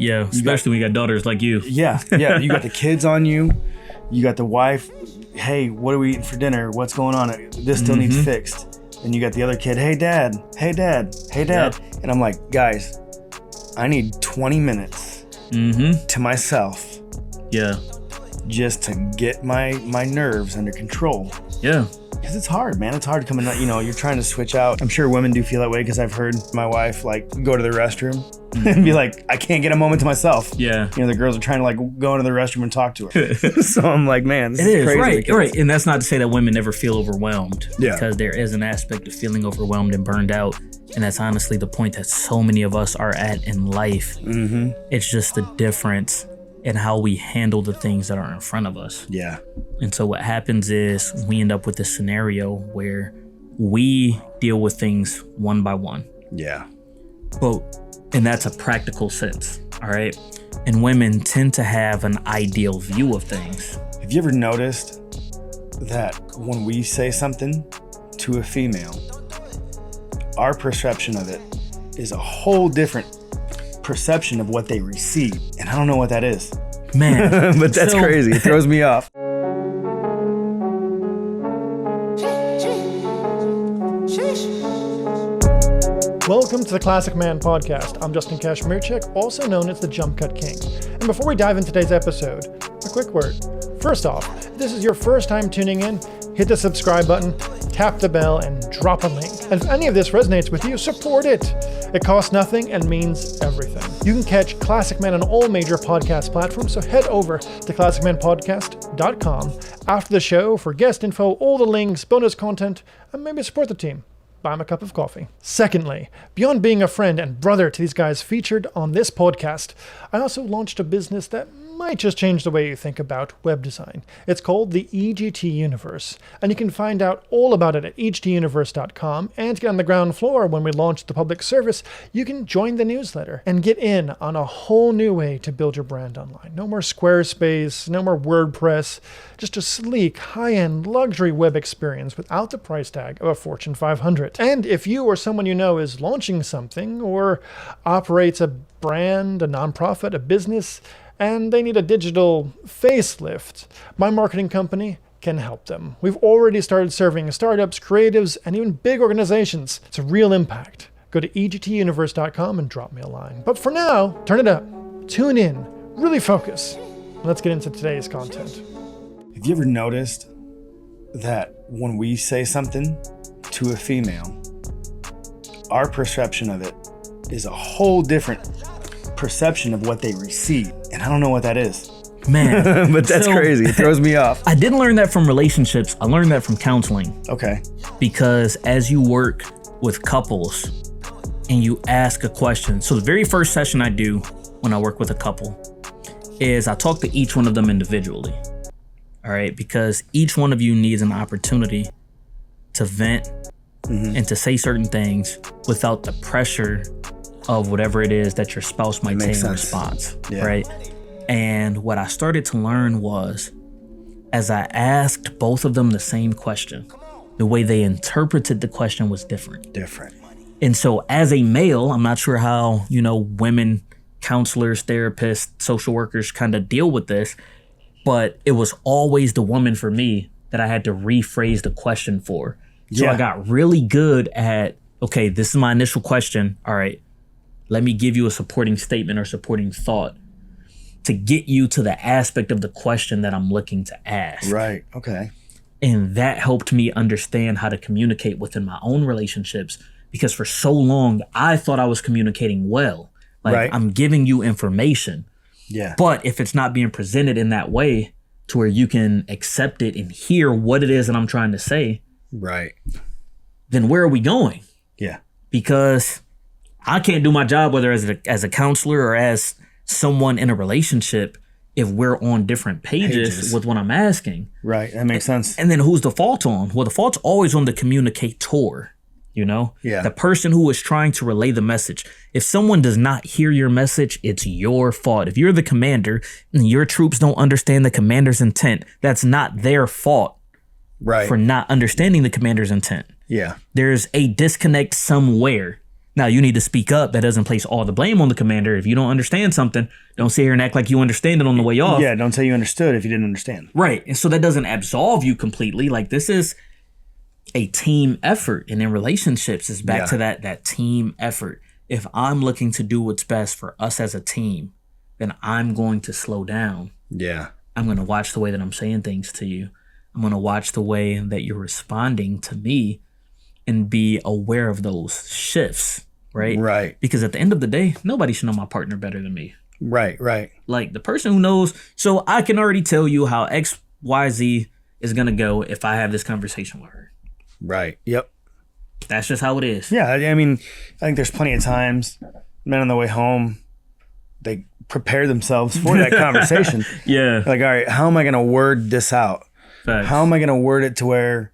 Yeah, especially when you got daughters like you. Yeah. You got the kids on you. You got the wife. Hey, what are we eating for dinner? What's going on? This still needs fixed. And you got the other kid. Hey, dad. Yep. And I'm like, guys, I need 20 minutes to myself. Yeah. Just to get my nerves under control. Yeah. Because it's hard, man. It's hard coming, you're trying to switch out. I'm sure women do feel that way because I've heard my wife go to the restroom and be like, I can't get a moment to myself. Yeah. The girls are trying to go into the restroom and talk to her. So I'm like, man, this is crazy. Right. And that's not to say that women never feel overwhelmed. Yeah. Because there is an aspect of feeling overwhelmed and burned out. And that's honestly the point that so many of us are at in life. Mm-hmm. It's just the difference in how we handle the things that are in front of us. Yeah. And so what happens is we end up with this scenario where we deal with things one by one. Yeah. And that's a practical sense, all right? And women tend to have an ideal view of things. Have you ever noticed that when we say something to a female, our perception of it is a whole different perception of what they receive, and I don't know what that is, man. But that's crazy. It throws me off. Welcome to the Classic Man Podcast. I'm Justin Kashmirchik, also known as the Jump Cut King. And before we dive into today's episode, a quick word. First off, if this is your first time tuning in, hit the subscribe button, tap the bell, and drop a link. And if any of this resonates with you, support it. It costs nothing and means everything. You can catch Classic Man on all major podcast platforms, so head over to classicmanpodcast.com after the show for guest info, all the links, bonus content, and maybe support the team. Buy them a cup of coffee. Secondly, beyond being a friend and brother to these guys featured on this podcast, I also launched a business that might just change the way you think about web design. It's called the EGT Universe, and you can find out all about it at egtuniverse.com. And to get on the ground floor when we launch the public service, you can join the newsletter and get in on a whole new way to build your brand online. No more Squarespace, no more WordPress, just a sleek, high-end luxury web experience without the price tag of a Fortune 500. And if you or someone you know is launching something or operates a brand, a nonprofit, a business, and they need a digital facelift, my marketing company can help them. We've already started serving startups, creatives, and even big organizations. It's a real impact. Go to egtuniverse.com and drop me a line. But for now, turn it up, tune in, really focus. Let's get into today's content. Have you ever noticed that when we say something to a female, our perception of it is a whole different perception of what they receive, and I don't know what that is, man. But that's crazy. It throws me off. I didn't learn that from relationships. I learned that from counseling. Okay. Because as you work with couples and you ask a question, so the very first session I do when I work with a couple is I talk to each one of them individually. All right, because each one of you needs an opportunity to vent and to say certain things without the pressure of whatever it is that your spouse might say in response, right? And what I started to learn was, as I asked both of them the same question, the way they interpreted the question was different. And so as a male, I'm not sure how, women, counselors, therapists, social workers kind of deal with this, but it was always the woman for me that I had to rephrase the question for. So I got really good at, okay, this is my initial question. All right, let me give you a supporting statement or supporting thought to get you to the aspect of the question that I'm looking to ask. Right. Okay. And that helped me understand how to communicate within my own relationships, because for so long I thought I was communicating well. Like, I'm giving you information. Yeah. But if it's not being presented in that way to where you can accept it and hear what it is that I'm trying to say, right, then where are we going? Yeah. Because I can't do my job, whether as a counselor or as someone in a relationship, if we're on different pages with what I'm asking. Right. That makes sense. And then who's the fault on? Well, the fault's always on the communicator, Yeah. The person who is trying to relay the message. If someone does not hear your message, it's your fault. If you're the commander and your troops don't understand the commander's intent, that's not their fault. Right. For not understanding the commander's intent. Yeah. There's a disconnect somewhere. Now, you need to speak up. That doesn't place all the blame on the commander. If you don't understand something, don't sit here and act like you understand it on the way off. Yeah, don't say you understood if you didn't understand. Right. And so that doesn't absolve you completely. Like, this is a team effort. And in relationships, it's back to that team effort. If I'm looking to do what's best for us as a team, then I'm going to slow down. Yeah. I'm going to watch the way that I'm saying things to you. I'm going to watch the way that you're responding to me and be aware of those shifts, right? Right. Because at the end of the day, nobody should know my partner better than me. Right. Like, the person who knows, so I can already tell you how XYZ is going to go if I have this conversation with her. Right. Yep. That's just how it is. Yeah. I mean, I think there's plenty of times men on the way home, they prepare themselves for that conversation. Yeah. Like, all right, how am I going to word this out? Facts. How am I going to word it to where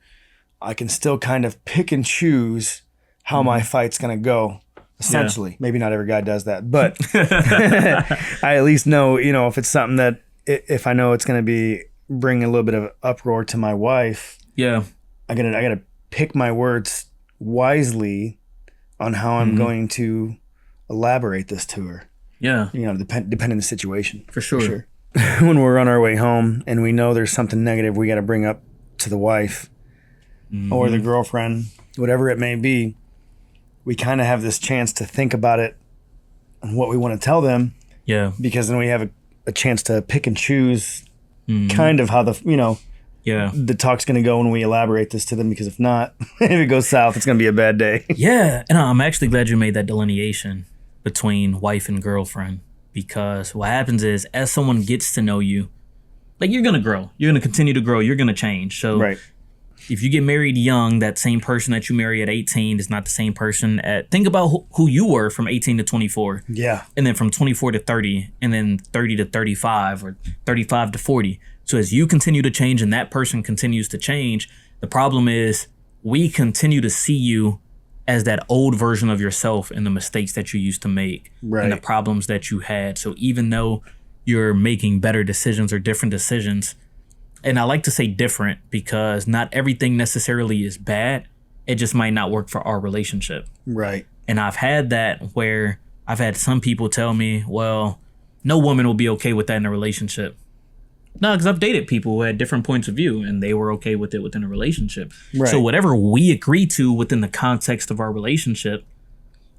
I can still kind of pick and choose how my fight's going to go? Essentially, maybe not every guy does that, but I at least know, if it's something that if I know it's going to be bring a little bit of uproar to my wife, yeah, I gotta pick my words wisely on how I'm going to elaborate this to her. Yeah, depending on the situation. For sure. When we're on our way home and we know there's something negative we got to bring up to the wife or the girlfriend, whatever it may be, we kind of have this chance to think about it and what we want to tell them. Yeah. Because then we have a chance to pick and choose kind of how the talk's going to go when we elaborate this to them. Because if not, if it goes south, it's going to be a bad day. Yeah. And I'm actually glad you made that delineation between wife and girlfriend, because what happens is, as someone gets to know you, like, you're going to grow. You're going to continue to grow. You're going to change. So right. If you get married young, that same person that you marry at 18 is not the same person think about who you were from 18 to 24. Yeah. And then from 24 to 30, and then 30 to 35, or 35 to 40. So as you continue to change and that person continues to change, the problem is we continue to see you as that old version of yourself and the mistakes that you used to make and the problems that you had. So even though you're making better decisions or different decisions, and I like to say different because not everything necessarily is bad. It just might not work for our relationship. Right. And I've had that where I've had some people tell me, well, no woman will be okay with that in a relationship. No, because I've dated people who had different points of view and they were okay with it within a relationship. Right. So whatever we agree to within the context of our relationship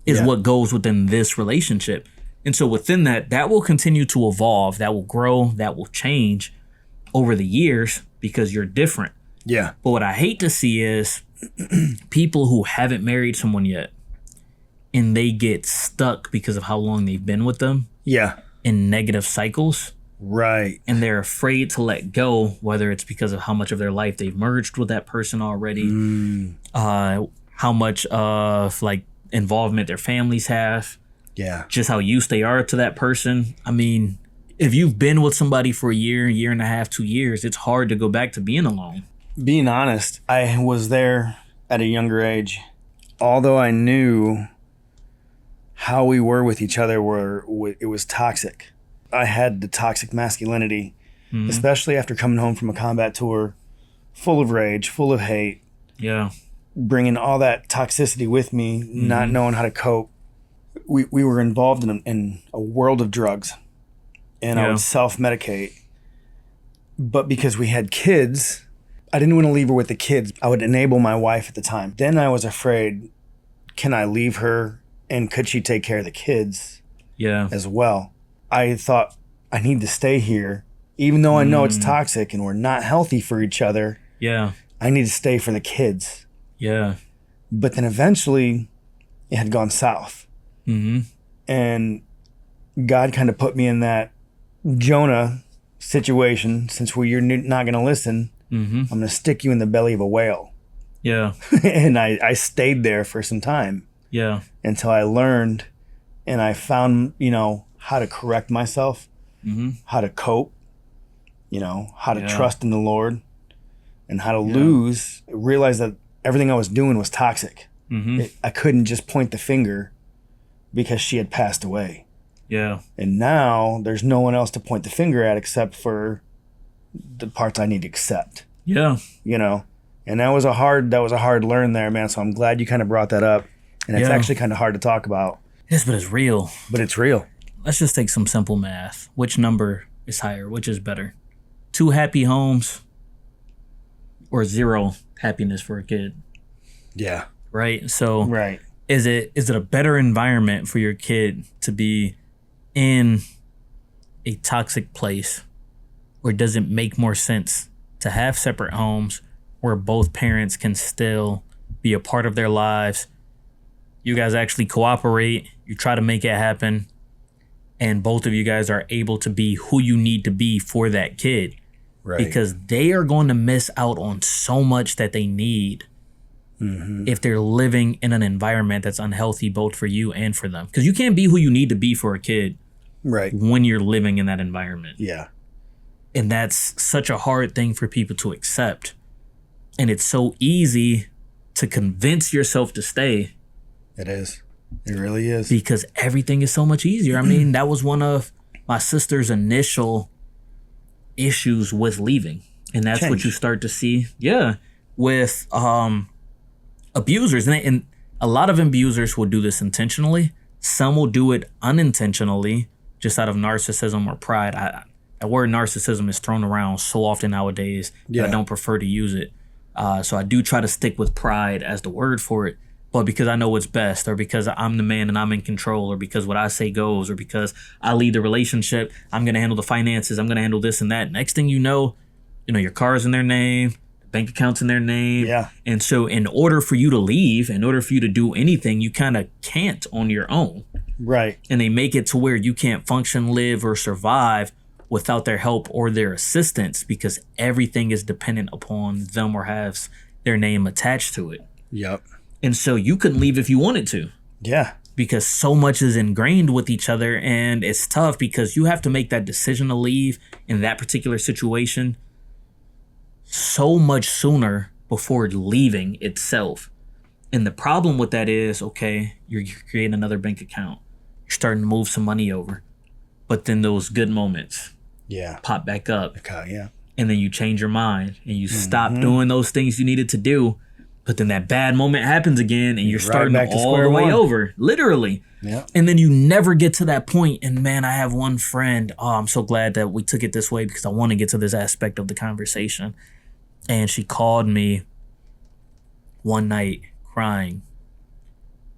is what goes within this relationship. And so within that will continue to evolve, that will grow, that will change over the years because you're different. Yeah. But what I hate to see is people who haven't married someone yet and they get stuck because of how long they've been with them. Yeah. In negative cycles. Right. And they're afraid to let go, whether it's because of how much of their life they've merged with that person already, how much of involvement their families have. Yeah. Just how used they are to that person. I mean, if you've been with somebody for a year and a half, 2 years, it's hard to go back to being alone. Being honest, I was there at a younger age. Although I knew how we were with each other, it was toxic. I had the toxic masculinity, especially after coming home from a combat tour, full of rage, full of hate. Yeah. Bringing all that toxicity with me, not knowing how to cope. We were involved in a world of drugs. And I would self-medicate. But because we had kids, I didn't want to leave her with the kids. I would enable my wife at the time. Then I was afraid, can I leave her and could she take care of the kids as well? I thought, I need to stay here. Even though I know it's toxic and we're not healthy for each other, I need to stay for the kids. Yeah. But then eventually, it had gone south. And God kind of put me in that Jonah situation. Since you're not going to listen, I'm going to stick you in the belly of a whale. Yeah. And I stayed there for some time. Yeah. Until I learned and I found, how to correct myself, how to cope, how to trust in the Lord, and how to lose. Realize that everything I was doing was toxic. I couldn't just point the finger because she had passed away. Yeah. And now there's no one else to point the finger at except for the parts I need to accept. Yeah. And that was a hard learn there, man. So I'm glad you kind of brought that up. And it's actually kind of hard to talk about. Yes, but it's real. But it's real. Let's just take some simple math. Which number is higher? Which is better? 2 happy homes or 0 happiness for a kid? Yeah. Right? So right. Is it a better environment for your kid to be in a toxic place? Or does it make more sense to have separate homes where both parents can still be a part of their lives? You guys actually cooperate. You try to make it happen. And both of you guys are able to be who you need to be for that kid. Right. Because they are going to miss out on so much that they need if they're living in an environment that's unhealthy both for you and for them. Because you can't be who you need to be for a kid when you're living in that environment. Yeah. And that's such a hard thing for people to accept. And it's so easy to convince yourself to stay. It is. It really is. Because everything is so much easier. I mean, that was one of my sister's initial issues with leaving. And that's what you start to see. Yeah. With abusers. And a lot of abusers will do this intentionally. Some will do it unintentionally, just out of narcissism or pride. That word narcissism is thrown around so often nowadays that I don't prefer to use it. So I do try to stick with pride as the word for it. But because I know what's best, or because I'm the man and I'm in control, or because what I say goes, or because I lead the relationship, I'm going to handle the finances, I'm going to handle this and that. Next thing you know, your car's in their name, the bank account's in their name. Yeah. And so in order for you to leave, in order for you to do anything, you kind of can't on your own. Right. And they make it to where you can't function, live, or survive without their help or their assistance, because everything is dependent upon them or has their name attached to it. Yep. And so you couldn't leave if you wanted to. Yeah. Because so much is ingrained with each other, and it's tough because you have to make that decision to leave in that particular situation so much sooner before leaving itself. And the problem with that is, okay, you're creating another bank account. You're starting to move some money over. But then those good moments pop back up. Okay, yeah. And then you change your mind and you stop doing those things you needed to do. But then that bad moment happens again and you're starting back to all square the way one. over, literally. Yeah. And then you never get to that point. And man, I have one friend. Oh, I'm so glad that we took it this way because I want to get to this aspect of the conversation. And she called me one night crying,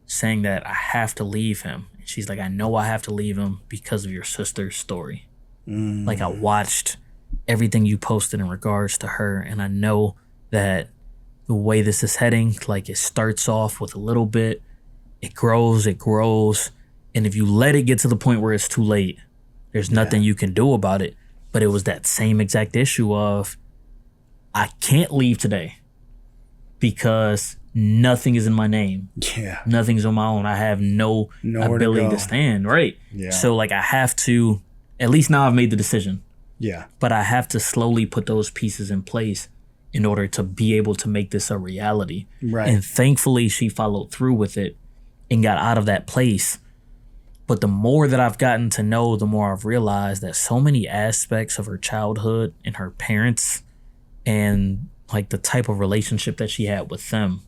saying that I have to leave him. And she's like, I know I have to leave him because of your sister's story. Like I watched everything you posted in regards to her. And I know that the way this is heading, like it starts off with a little bit, it grows. And if you let it get to the point where it's too late, there's nothing you can do about it. But it was that same exact issue of, I can't leave today because nothing is in my name. Yeah. Nothing's on my own. I have no ability to stand. Right. Yeah. So like I have to, at least now I've made the decision. Yeah. But I have to slowly put those pieces in place in order to be able to make this a reality. Right. And thankfully she followed through with it and got out of that place. But the more that I've gotten to know, the more I've realized that so many aspects of her childhood and her parents and like the type of relationship that she had with them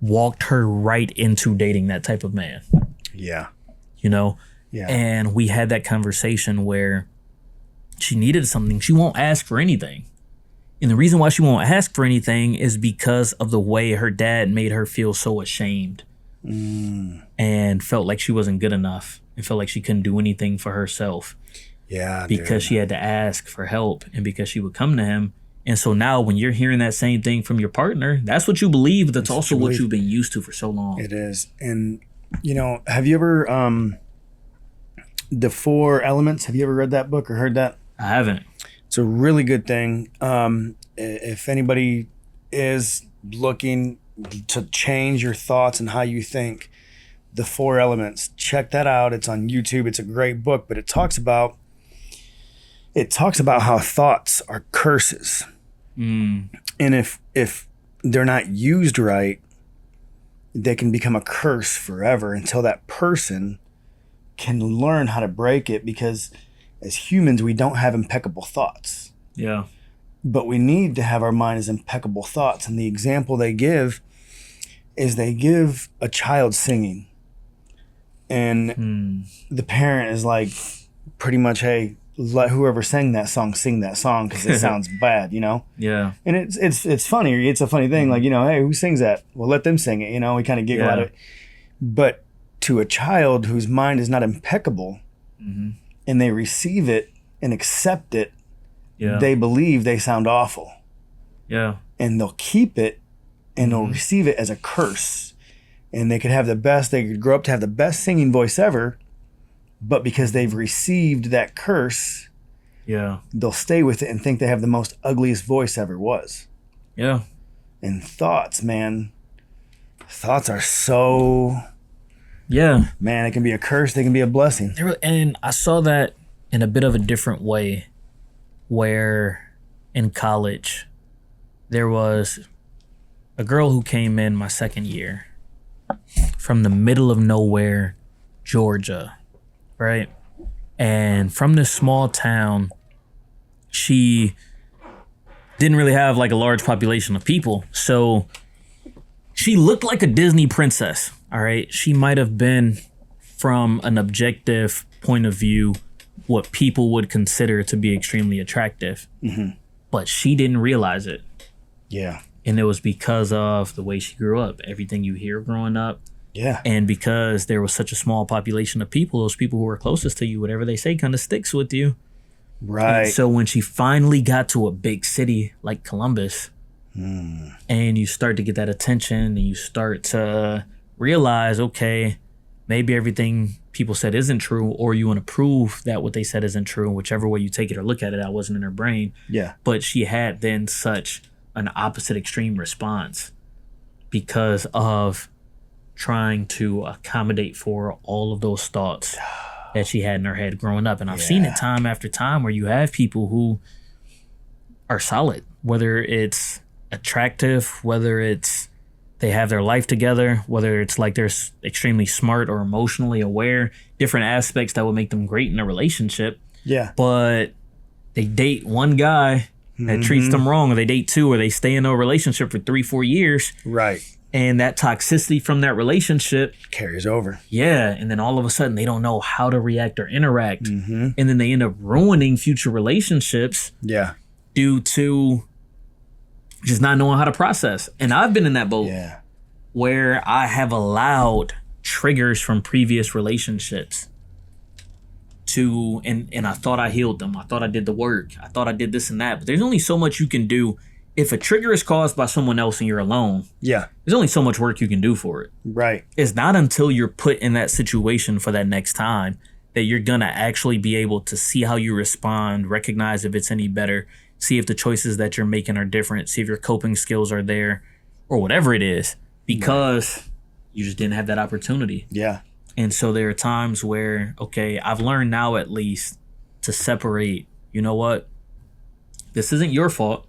walked her right into dating that type of man. Yeah. Yeah. And we had that conversation where she needed something. She won't ask for anything. And the reason why she won't ask for anything is because of the way her dad made her feel so ashamed and felt like she wasn't good enough and felt like she couldn't do anything for herself. Yeah. Because she had to ask for help and because she would come to him. And so now when you're hearing that same thing from your partner, that's what you believe. But that's also what you've been used to for so long. It is. And, have you ever, The 4 Elements, have you ever read that book or heard that? I haven't. It's a really good thing. If anybody is looking to change your thoughts and how you think, The 4 Elements, check that out. It's on YouTube. It's a great book, but it talks about how thoughts are curses. And if they're not used right, they can become a curse forever until that person can learn how to break it, because as humans, we don't have impeccable thoughts. Yeah. But we need to have our mind as impeccable thoughts. And the example they give is they give a child singing, and the parent is like, pretty much, hey, let whoever sang that song sing that song because it sounds bad, you know? Yeah. And it's funny. It's a funny thing. Like, you know, hey, who sings that? Well, let them sing it. You know, we kind of giggle at it. But to a child whose mind is not impeccable, and they receive it and accept it, they believe they sound awful. Yeah. And they'll keep it and they'll receive it as a curse. And they could grow up to have the best singing voice ever, but because they've received that curse, they'll stay with it and think they have the most ugliest voice ever was. Yeah. And thoughts, man. Thoughts are so... Yeah. Man, it can be a curse. They can be a blessing. And I saw that in a bit of a different way, where in college, there was a girl who came in my second year from the middle of nowhere, Georgia, right? And from this small town, she didn't really have like a large population of people. So she looked like a Disney princess, all right? She might have been, from an objective point of view, what people would consider to be extremely attractive. But she didn't realize it. Yeah. And it was because of the way she grew up, everything you hear growing up. Yeah. And because there was such a small population of people, those people who were closest to you, whatever they say kind of sticks with you. Right. And so when she finally got to a big city like Columbus, and you start to get that attention and you start to realize, okay, maybe everything people said isn't true, or you want to prove that what they said isn't true, whichever way you take it or look at it, that wasn't in her brain. Yeah. But she had then such an opposite extreme response because of trying to accommodate for all of those thoughts that she had in her head growing up. And I've seen it time after time where you have people who are solid, whether it's attractive, whether it's they have their life together, whether it's like they're extremely smart or emotionally aware, different aspects that would make them great in a relationship. Yeah. But they date one guy that treats them wrong, or they date two, or they stay in a relationship for 3-4 years. Right. And that toxicity from that relationship carries over. Yeah. And then all of a sudden they don't know how to react or interact. And then they end up ruining future relationships. Yeah. Due to just not knowing how to process. And I've been in that boat where I have allowed triggers from previous relationships to, and I thought I healed them. I thought I did the work. I thought I did this and that. But there's only so much you can do. If a trigger is caused by someone else and you're alone, there's only so much work you can do for it. Right. It's not until you're put in that situation for that next time that you're going to actually be able to see how you respond, recognize if it's any better, see if the choices that you're making are different, see if your coping skills are there, or whatever it is, because you just didn't have that opportunity. Yeah. And so there are times where, okay, I've learned now at least to separate, you know what? This isn't your fault.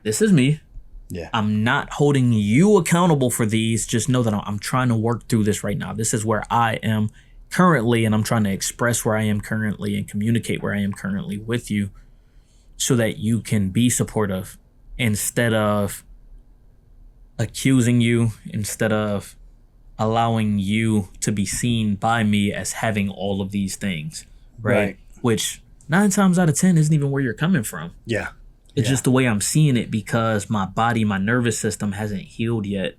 This is me. Yeah. I'm not holding you accountable for these. Just know that I'm trying to work through this right now. This is where I am currently, and I'm trying to express where I am currently and communicate where I am currently with you so that you can be supportive instead of accusing you, instead of allowing you to be seen by me as having all of these things, right? Which 9 times out of 10 isn't even where you're coming from. Yeah. It's just the way I'm seeing it because my body, my nervous system hasn't healed yet.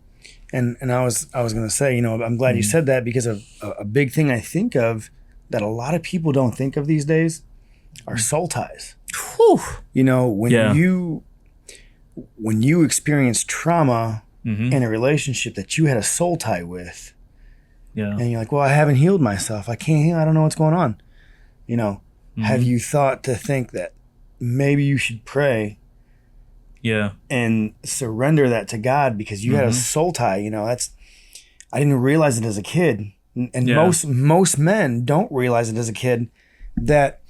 And I was going to say, you know, I'm glad you said that because of a big thing I think of that a lot of people don't think of these days are soul ties. Whew. You know, when you experience trauma in a relationship that you had a soul tie with, and you're like, well, I haven't healed myself. I can't heal. I don't know what's going on. You know, have you thought to think that maybe you should pray and surrender that to God because you had a soul tie? You know, I didn't realize it as a kid. And most men don't realize it as a kid that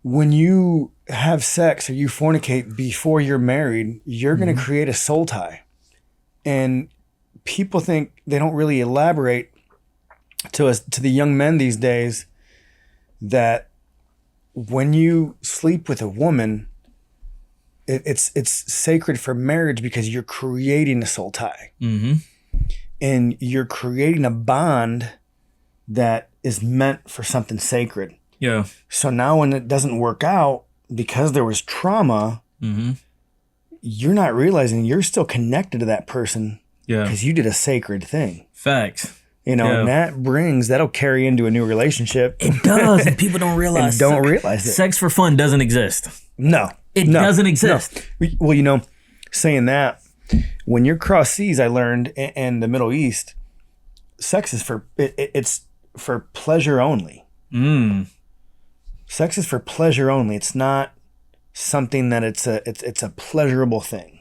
when you have sex or you fornicate before you're married, you're going to create a soul tie. And people think they don't really elaborate to the young men these days that when you sleep with a woman, it's sacred for marriage because you're creating a soul tie. Mm-hmm. And you're creating a bond that is meant for something sacred. Yeah. So now when it doesn't work out because there was trauma, Mm-hmm. you're not realizing you're still connected to that person Yeah. because you did a sacred thing. Facts. You know, Yeah. and that'll carry into a new relationship. It does, and people don't realize. Realize it. Sex for fun doesn't exist. No. It doesn't exist. No. Well, you know, saying that, when you're cross seas, I learned in the Middle East, sex is it's for pleasure only. Sex is for pleasure only. It's not something that it's a pleasurable thing.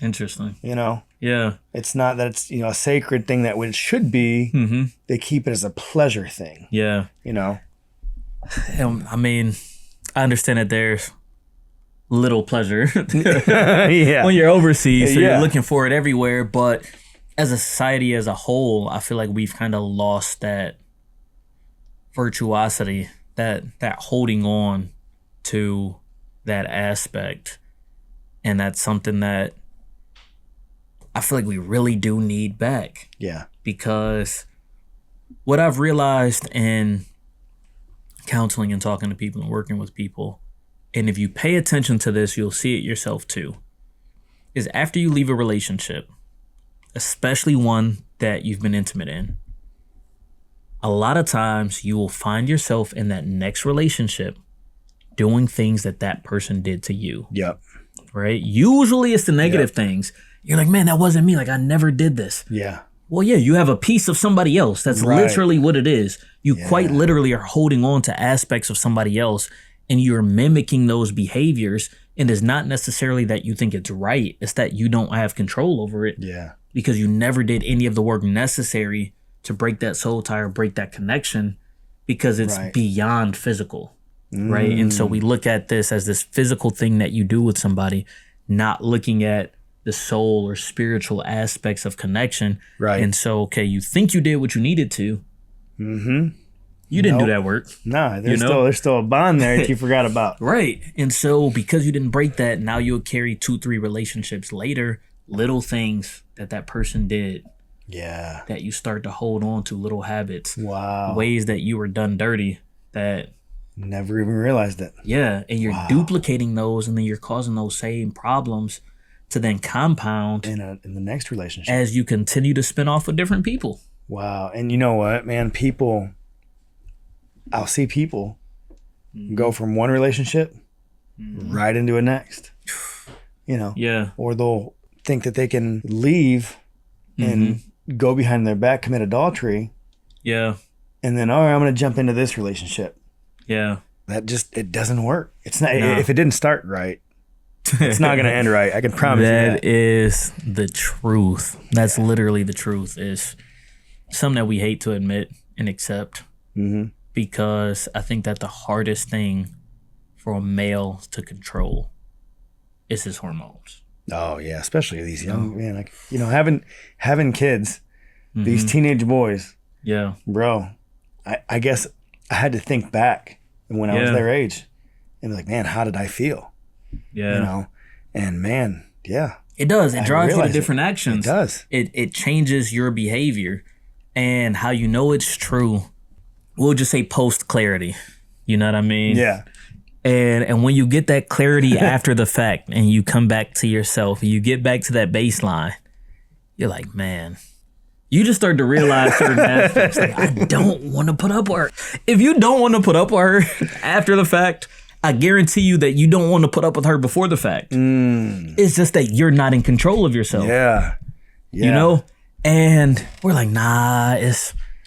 Interesting. You know? Yeah. It's not that it's, a sacred thing that it should be. Mm-hmm. They keep it as a pleasure thing. Yeah. You know? I mean, I understand that there's little pleasure Yeah. when you're overseas, so Yeah. you're looking for it everywhere. But as a society as a whole, I feel like we've kind of lost that virtuosity, that holding on to that aspect. And that's something that I feel like we really do need back. Yeah. Because what I've realized in counseling and talking to people and working with people, and if you pay attention to this, you'll see it yourself too, is after you leave a relationship, especially one that you've been intimate in, a lot of times you will find yourself in that next relationship doing things that person did to you. Yep. Right? Usually it's the negative things. You're like, man, that wasn't me. Like, I never did this. Yeah. Well, yeah, you have a piece of somebody else. That's Right. literally what it is. You quite literally are holding on to aspects of somebody else and you're mimicking those behaviors. And it's not necessarily that you think it's right. It's that you don't have control over it Yeah. because you never did any of the work necessary to break that soul tie or break that connection because it's beyond physical. Right. And so we look at this as this physical thing that you do with somebody, not looking at the soul or spiritual aspects of connection. Right. And so, okay, you think you did what you needed to. Mm-hmm. You didn't do that work. No, there's still a bond there that you forgot about. Right. And so because you didn't break that, now you'll carry 2-3 relationships later, little things that person did. Yeah. That you start to hold on to, little habits. Wow. Ways that you were done dirty that... Never even realized it. Yeah, and you're duplicating those, and then you're causing those same problems to then compound in the next relationship as you continue to spin off with different people. Wow. And you know what, man? I'll see people go from one relationship right into a next. Yeah. Or they'll think that they can leave and go behind their back, commit adultery. Yeah. And then, all right, I'm going to jump into this relationship. Yeah. It doesn't work. It's not, if it didn't start right, it's not going to end right. I can promise you that. That is the truth. That's literally the truth. Is something that we hate to admit and accept because I think that the hardest thing for a male to control is his hormones. Oh yeah. Especially these young, man, like, having kids, these teenage boys. Yeah. Bro, I guess I had to think back when I was their age and be like, man, how did I feel? Yeah. And man, yeah. It does. It drives you to different actions. It does. It changes your behavior and how you know it's true. We'll just say post clarity. You know what I mean? Yeah. And when you get that clarity after the fact and you come back to yourself, you get back to that baseline, you're like, man, you just start to realize certain aspects. Like, I don't want to put up with her. If you don't want to put up with her after the fact, I guarantee you that you don't want to put up with her before the fact. It's just that you're not in control of yourself. Yeah. And we're like, nah,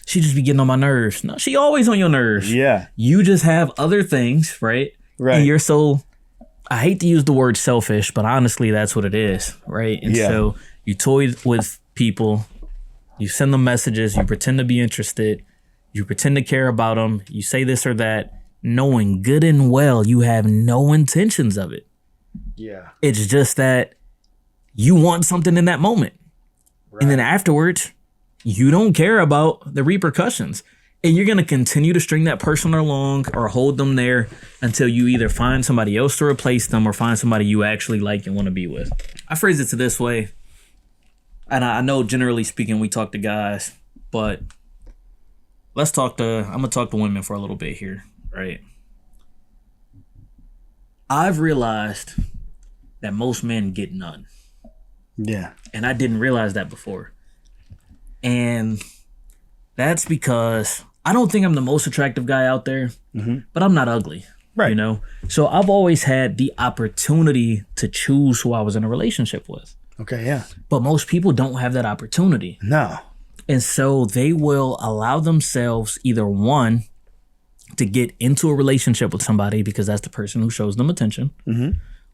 she just be getting on my nerves. No, she always on your nerves. Yeah. You just have other things, right? Right. And you're so, I hate to use the word selfish, but honestly, that's what it is, right? And so you toy with people. You send them messages, you pretend to be interested, you pretend to care about them, you say this or that, knowing good and well you have no intentions of it. Yeah. It's just that you want something in that moment. Right. And then afterwards, you don't care about the repercussions. And you're going to continue to string that person along or hold them there until you either find somebody else to replace them or find somebody you actually like and want to be with. I phrase it to this way. And I know generally speaking, we talk to guys, but I'm going to talk to women for a little bit here, right? I've realized that most men get none. Yeah. And I didn't realize that before. And that's because I don't think I'm the most attractive guy out there, but I'm not ugly. Right. You know? So I've always had the opportunity to choose who I was in a relationship with. Okay, yeah. But most people don't have that opportunity. No. And so they will allow themselves either one, to get into a relationship with somebody because that's the person who shows them attention,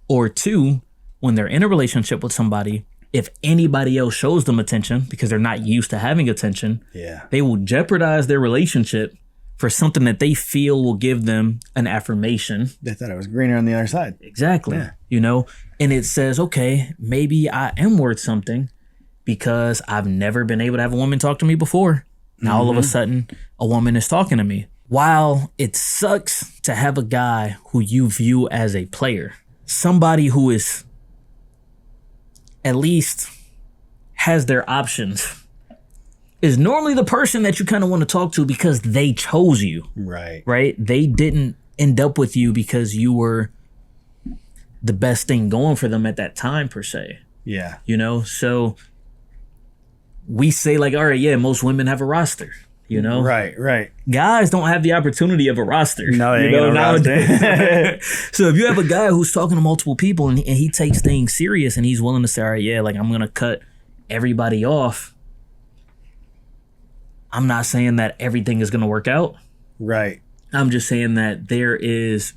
or two, when they're in a relationship with somebody, if anybody else shows them attention because they're not used to having attention, they will jeopardize their relationship for something that they feel will give them an affirmation. They thought it was greener on the other side. Exactly. Yeah. You know, and it says, okay, maybe I am worth something because I've never been able to have a woman talk to me before. Now all of a sudden a woman is talking to me. While it sucks to have a guy who you view as a player, somebody who is at least has their options is normally the person that you kind of want to talk to because they chose you. Right. Right? They didn't end up with you because you were the best thing going for them at that time, per se. Yeah. You know? So we say like, all right, yeah, most women have a roster. You know, right. Guys don't have the opportunity of a roster. No, they you know, ain't nowadays. So if you have a guy who's talking to multiple people and he takes things serious and he's willing to say, all right, yeah, like I'm gonna cut everybody off. I'm not saying that everything is gonna work out. Right. I'm just saying that there is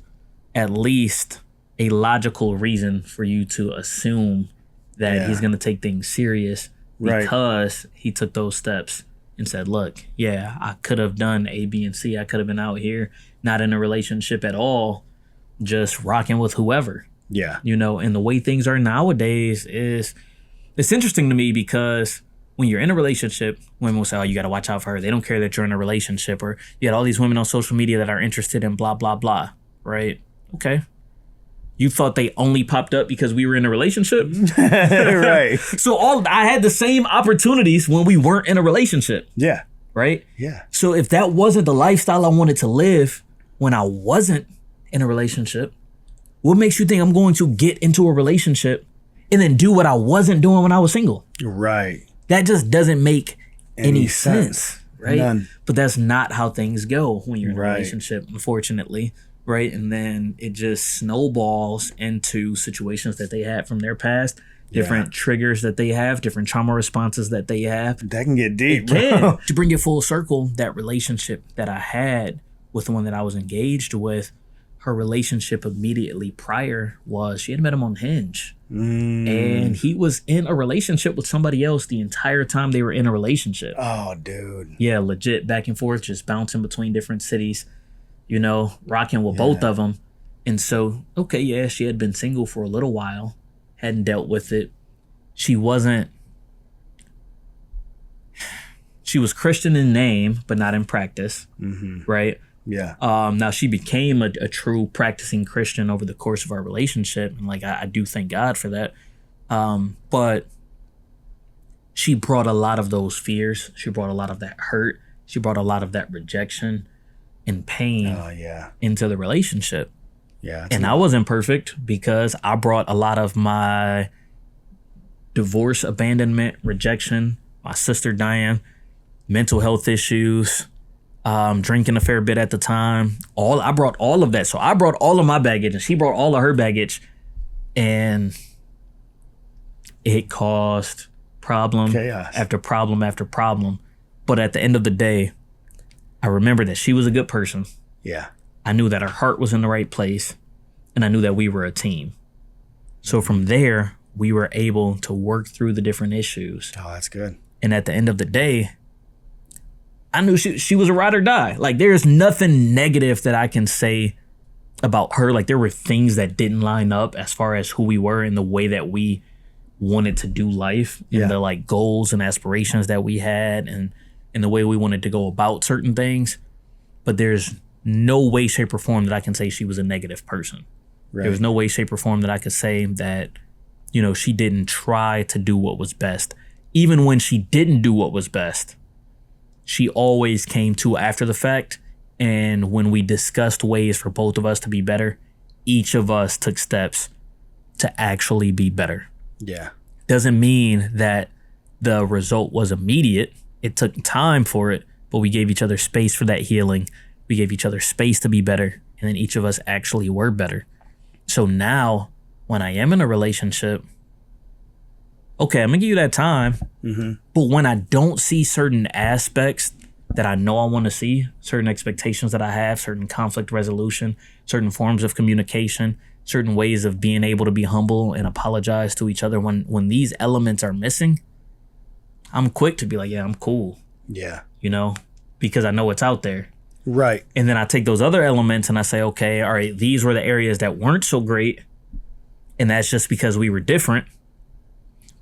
at least a logical reason for you to assume that he's gonna take things serious because he took those steps. And said, look, yeah, I could have done A, B, and C. I could have been out here, not in a relationship at all, just rocking with whoever. Yeah. You know, and the way things are nowadays is, it's interesting to me because when you're in a relationship, women will say, oh, you got to watch out for her. They don't care that you're in a relationship. Or you got all these women on social media that are interested in blah, blah, blah. Right? Okay. You thought they only popped up because we were in a relationship? Right. So I had the same opportunities when we weren't in a relationship. Yeah. Right? Yeah. So if that wasn't the lifestyle I wanted to live when I wasn't in a relationship, what makes you think I'm going to get into a relationship and then do what I wasn't doing when I was single? Right. That just doesn't make any sense. Right? None. But that's not how things go when you're in a Right. relationship, unfortunately. Right. And then it just snowballs into situations that they had from their past, different triggers that they have, different trauma responses that they have. That can get deep, bro. To bring it full circle, that relationship that I had with the one that I was engaged with, her relationship immediately prior was she had met him on Hinge. And he was in a relationship with somebody else the entire time they were in a relationship. Oh, dude. Yeah, legit back and forth, just bouncing between different cities. You know, rocking with both of them. And so, okay, yeah, she had been single for a little while, hadn't dealt with it. She was Christian in name, but not in practice, right? Yeah. Now she became a true practicing Christian over the course of our relationship. And like, I do thank God for that. But she brought a lot of those fears. She brought a lot of that hurt. She brought a lot of that rejection and pain into the relationship. Yeah. And I wasn't perfect because I brought a lot of my divorce, abandonment, rejection, my sister dying, mental health issues, drinking a fair bit at the time. I brought all of that. So I brought all of my baggage and she brought all of her baggage. And it caused problem after problem after problem. But at the end of the day, I remember that she was a good person. Yeah. I knew that her heart was in the right place. And I knew that we were a team. So from there, we were able to work through the different issues. Oh, that's good. And at the end of the day, I knew she was a ride or die. Like, there's nothing negative that I can say about her. Like, there were things that didn't line up as far as who we were and the way that we wanted to do life and the like goals and aspirations that we had and and the way we wanted to go about certain things. But there's no way, shape, or form that I can say she was a negative person. Right. There was no way, shape, or form that I could say that, you know, she didn't try to do what was best. Even when she didn't do what was best, she always came to after the fact. And when we discussed ways for both of us to be better, each of us took steps to actually be better. Yeah. Doesn't mean that the result was immediate. It took time for it, but we gave each other space for that healing. We gave each other space to be better, and then each of us actually were better. So now, when I am in a relationship, okay, I'm gonna give you that time, but when I don't see certain aspects that I know I want to see, certain expectations that I have, certain conflict resolution, certain forms of communication, certain ways of being able to be humble and apologize to each other, when these elements are missing, I'm quick to be like, yeah, I'm cool. Yeah. You know, because I know it's out there. Right. And then I take those other elements and I say, okay, all right, these were the areas that weren't so great. And that's just because we were different.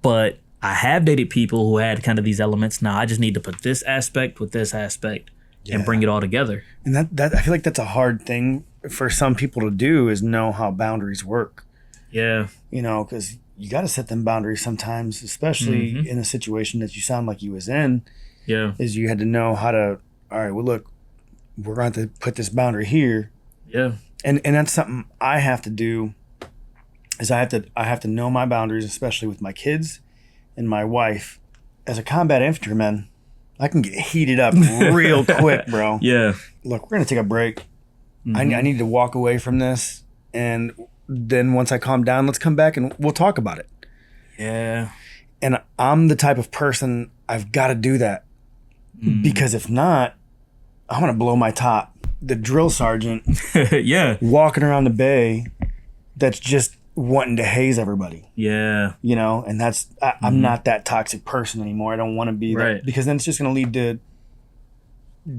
But I have dated people who had kind of these elements. Now I just need to put this aspect with this aspect and bring it all together. And that I feel like that's a hard thing for some people to do, is know how boundaries work. Yeah. You know, because you got to set them boundaries sometimes, especially in a situation that you sound like you was in. Yeah. Is you had to know how to, all right, well, look, we're going to have to put this boundary here. Yeah. And that's something I have to do, is I have to know my boundaries, especially with my kids and my wife. As a combat infantryman, I can get heated up real quick, bro. Yeah. Look, we're going to take a break. I need to walk away from this. And then once I calm down, let's come back and we'll talk about it. Yeah. And I'm the type of person, I've got to do that. Because if not, I'm going to blow my top. The drill sergeant Yeah. walking around the bay that's just wanting to haze everybody. Yeah. You know, and that's, I'm not that toxic person anymore. I don't want to be that, because then it's just going to lead to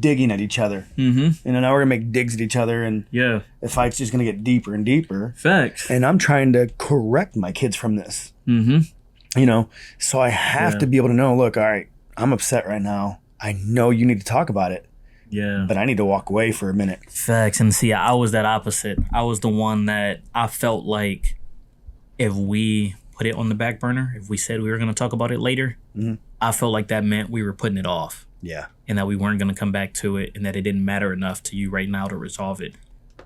digging at each other. And then now we're going to make digs at each other, and Yeah. the fight's just going to get deeper and deeper. Facts. And I'm trying to correct my kids from this. You know, so I have to be able to know, look, all right, I'm upset right now. I know you need to talk about it. Yeah. But I need to walk away for a minute. Facts. And see, I was that opposite. I was the one that I felt like if we put it on the back burner, if we said we were going to talk about it later, I felt like that meant we were putting it off. Yeah. And that we weren't going to come back to it, and that it didn't matter enough to you right now to resolve it.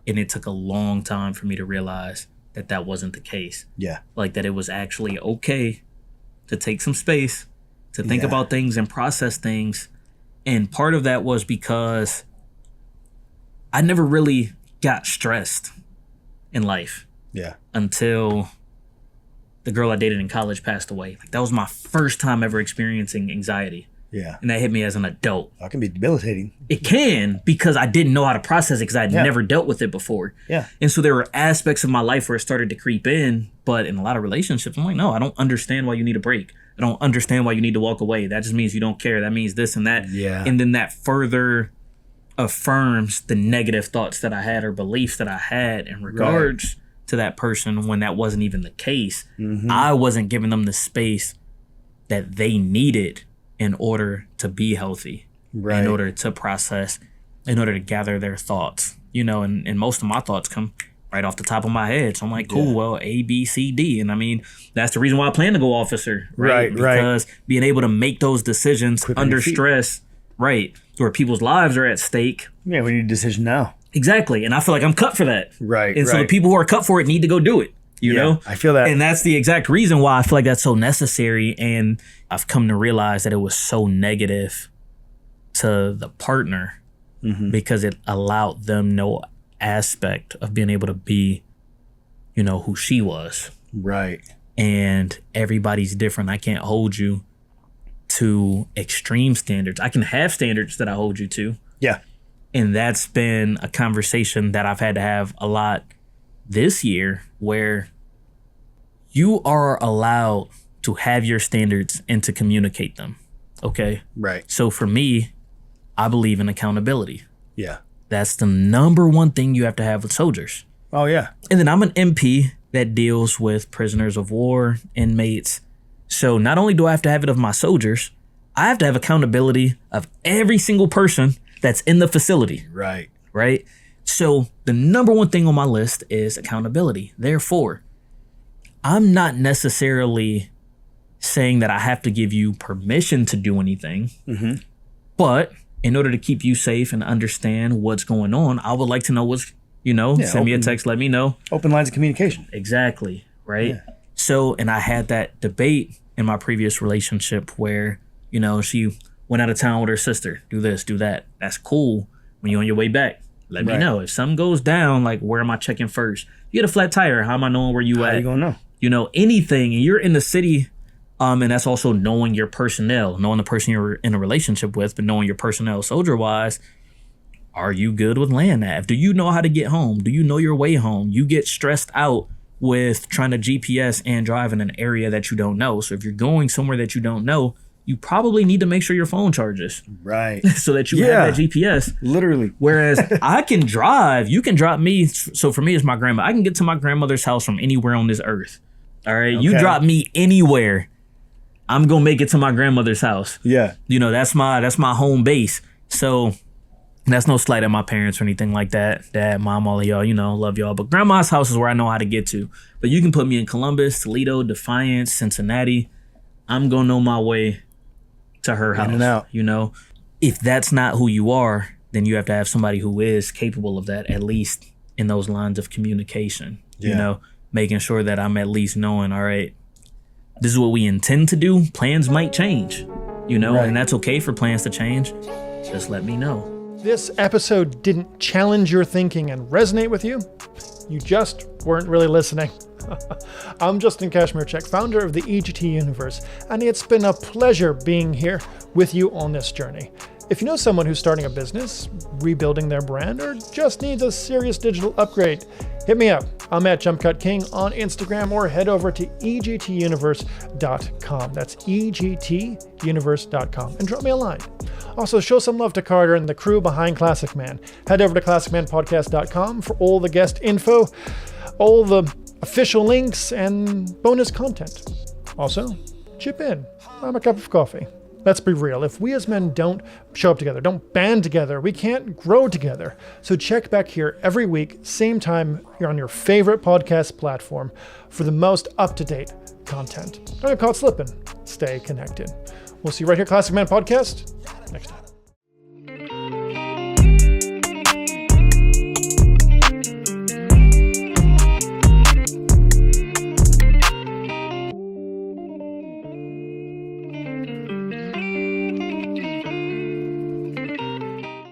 And it took a long time for me to realize that that wasn't the case. Yeah. Like that it was actually okay to take some space, to think about things and process things. And part of that was because I never really got stressed in life Yeah. until the girl I dated in college passed away. Like that was my first time ever experiencing anxiety. Yeah. And that hit me as an adult. That can be debilitating. It can, because I didn't know how to process it, because I had never dealt with it before. Yeah. And so there were aspects of my life where it started to creep in, but in a lot of relationships, I'm like, no, I don't understand why you need a break. I don't understand why you need to walk away. That just means you don't care. That means this and that. Yeah. And then that further affirms the negative thoughts that I had or beliefs that I had in regards to that person, when that wasn't even the case. I wasn't giving them the space that they needed in order to be healthy, in order to process, in order to gather their thoughts, you know, and most of my thoughts come right off the top of my head. So I'm like, cool, well, A, B, C, D. And I mean, that's the reason why I plan to go officer, right? Because being able to make those decisions under stress, where people's lives are at stake. Yeah, we need a decision now. Exactly. And I feel like I'm cut for that. Right. And so the people who are cut for it need to go do it. You know? I feel that. And that's the exact reason why I feel like that's so necessary. And I've come to realize that it was so negative to the partner because it allowed them no aspect of being able to be, you know, who she was. Right. And everybody's different. I can't hold you to extreme standards. I can have standards that I hold you to. Yeah. And that's been a conversation that I've had to have a lot this year, where you are allowed to have your standards and to communicate them. Okay. Right. So for me, I believe in accountability. Yeah. That's the number one thing you have to have with soldiers. Oh, yeah. And then I'm an MP that deals with prisoners of war, inmates. So not only do I have to have it of my soldiers, I have to have accountability of every single person that's in the facility. Right. Right. So the number one thing on my list is accountability. Therefore, I'm not necessarily saying that I have to give you permission to do anything, but in order to keep you safe and understand what's going on, I would like to know what's, send me a text, let me know. Open lines of communication. Exactly. Right. Yeah. So, and I had that debate in my previous relationship where, she went out of town with her sister, do this, do that. That's cool. When you're on your way back, let me know. If something goes down, like, where am I checking first? You get a flat tire. How am I knowing where you at? How you gonna know? Anything. And you're in the city. And that's also knowing your personnel, knowing the person you're in a relationship with, but knowing your personnel soldier-wise. Are you good with land nav? Do you know how to get home? Do you know your way home? You get stressed out with trying to GPS and drive in an area that you don't know. So if you're going somewhere that you don't know, you probably need to make sure your phone charges. Right. So that you have that GPS. Literally. Whereas I can drive, you can drop me. So for me, it's my grandma. I can get to my grandmother's house from anywhere on this earth. All right. Okay. You drop me anywhere, I'm going to make it to my grandmother's house. Yeah. That's my home base. So that's no slight at my parents or anything like that. Dad, mom, all of y'all, love y'all. But grandma's house is where I know how to get to. But you can put me in Columbus, Toledo, Defiance, Cincinnati. I'm going to know my way to her house. In and out. If that's not who you are, then you have to have somebody who is capable of that, at least in those lines of communication. Making sure that I'm at least knowing, all right, this is what we intend to do. Plans might change, and that's okay for plans to change. Just let me know. This episode didn't challenge your thinking and resonate with you? You just weren't really listening. I'm Justin Kashmirchek, founder of the EGT Universe, and it's been a pleasure being here with you on this journey. If you know someone who's starting a business, rebuilding their brand, or just needs a serious digital upgrade, hit me up. I'm at JumpCutKing on Instagram, or head over to egtuniverse.com. That's egtuniverse.com, and drop me a line. Also, show some love to Carter and the crew behind Classic Man. Head over to classicmanpodcast.com for all the guest info, all the official links, and bonus content. Also, chip in. I'm a cup of coffee. Let's be real. If we as men don't show up together, don't band together, we can't grow together. So check back here every week, same time, you're on your favorite podcast platform for the most up-to-date content. Don't get caught slipping. Stay connected. We'll see you right here, Classic Man Podcast, next time.